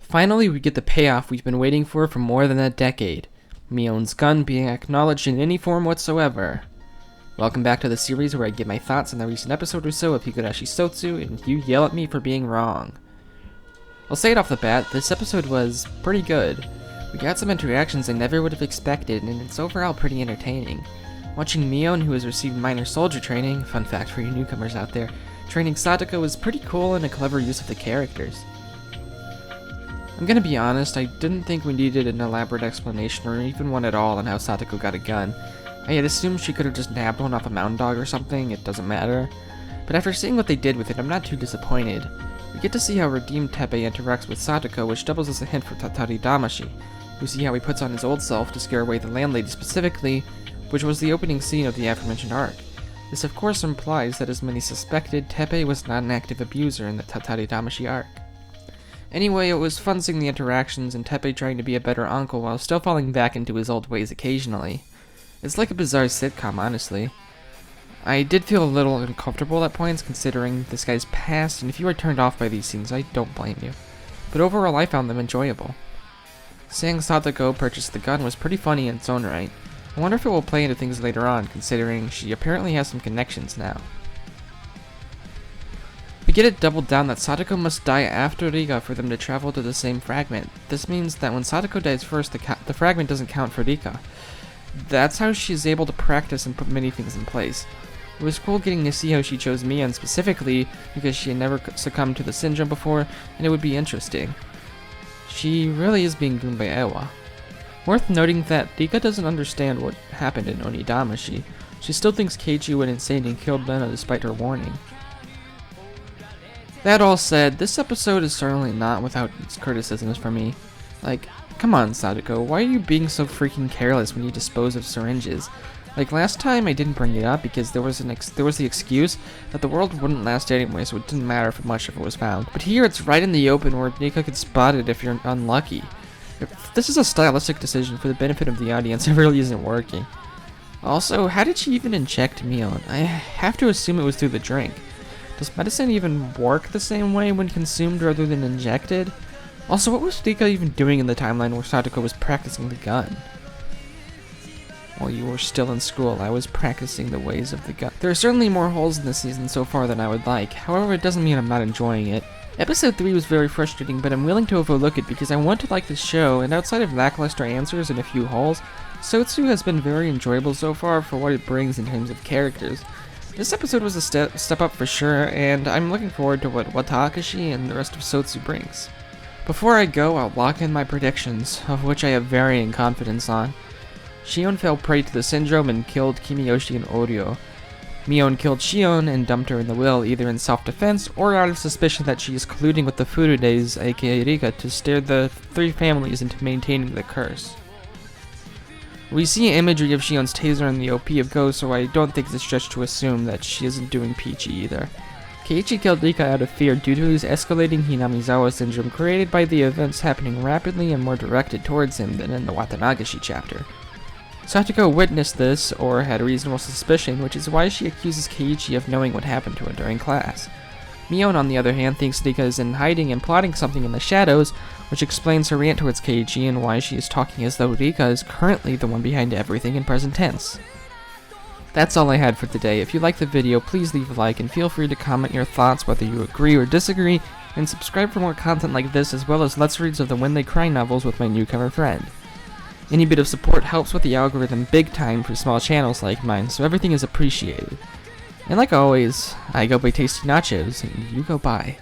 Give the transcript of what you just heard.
Finally, we get the payoff we've been waiting for more than a decade. Mion's gun being acknowledged in any form whatsoever. Welcome back to the series where I give my thoughts on the recent episode or so of Higurashi Sotsu, and you yell at me for being wrong. I'll say it off the bat, this episode was pretty good. We got some interactions I never would have expected, and it's overall pretty entertaining. Watching Mion, who has received minor soldier training, fun fact for you newcomers out there, training Satoko was pretty cool and a clever use of the characters. I'm gonna be honest, I didn't think we needed an elaborate explanation or even one at all on how Satoko got a gun. I had assumed she could have just nabbed one off a mountain dog or something, it doesn't matter. But after seeing what they did with it, I'm not too disappointed. We get to see how redeemed Teppei interacts with Satoko, which doubles as a hint for Tatari Damashi. We see how he puts on his old self to scare away the landlady specifically, which was the opening scene of the aforementioned arc. This of course implies that as many suspected, Teppei was not an active abuser in the Tatari Damashi arc. Anyway, it was fun seeing the interactions and Teppei trying to be a better uncle while still falling back into his old ways occasionally. It's like a bizarre sitcom, honestly. I did feel a little uncomfortable at points considering this guy's past, and if you are turned off by these scenes, I don't blame you. But overall, I found them enjoyable. Seeing Satoko purchase the gun was pretty funny in its own right. I wonder if it will play into things later on, considering she apparently has some connections now. We get it doubled down that Satoko must die after Rika for them to travel to the same fragment. This means that when Satoko dies first, the fragment doesn't count for Rika. That's how she's able to practice and put many things in place. It was cool getting to see how she chose Mion specifically, because she had never succumbed to the syndrome before, and it would be interesting. She really is being groomed by Ewa. Worth noting that Rika doesn't understand what happened in Onidamashi. She still thinks Keiichi went insane and killed Lena despite her warning. That all said, this episode is certainly not without its criticisms for me. Like, come on Satoko, why are you being so freaking careless when you dispose of syringes? Like last time I didn't bring it up because there was the excuse that the world wouldn't last anyway, so it didn't matter for much if it was found. But here it's right in the open where Nika could spot it if you're unlucky. If this is a stylistic decision for the benefit of the audience, it really isn't working. Also, how did she even inject Mion? I have to assume it was through the drink. Does medicine even work the same way when consumed rather than injected? Also, what was Rika even doing in the timeline where Satoko was practicing the gun? While you were still in school, I was practicing the ways of the gun. There are certainly more holes in this season so far than I would like, however it doesn't mean I'm not enjoying it. Episode 3 was very frustrating, but I'm willing to overlook it because I want to like the show, and outside of lackluster answers and a few holes, Sotsu has been very enjoyable so far for what it brings in terms of characters. This episode was a step up for sure, and I'm looking forward to what Watakashi and the rest of Sotsu brings. Before I go, I'll lock in my predictions, of which I have varying confidence on. Shion fell prey to the syndrome and killed Kimiyoshi and Oryo. Mion killed Shion and dumped her in the will, either in self-defense or out of suspicion that she is colluding with the Furudes, aka Rika, to steer the three families into maintaining the curse. We see imagery of Shion's taser in the OP of Go, so I don't think it's a stretch to assume that she isn't doing peachy either. Keiichi killed Rika out of fear due to his escalating Hinamizawa syndrome created by the events happening rapidly and more directed towards him than in the Watanagashi chapter. Satoko witnessed this, or had reasonable suspicion, which is why she accuses Keiichi of knowing what happened to her during class. Mion, on the other hand, thinks Rika is in hiding and plotting something in the shadows, which explains her rant towards Keiichi and why she is talking as though Rika is currently the one behind everything in present tense. That's all I had for today. If you liked the video, please leave a like and feel free to comment your thoughts whether you agree or disagree, and subscribe for more content like this as well as Let's Reads of the When They Cry novels with my newcomer friend. Any bit of support helps with the algorithm big time for small channels like mine, so everything is appreciated. And like always, I go by Tasty Nachos, and you go by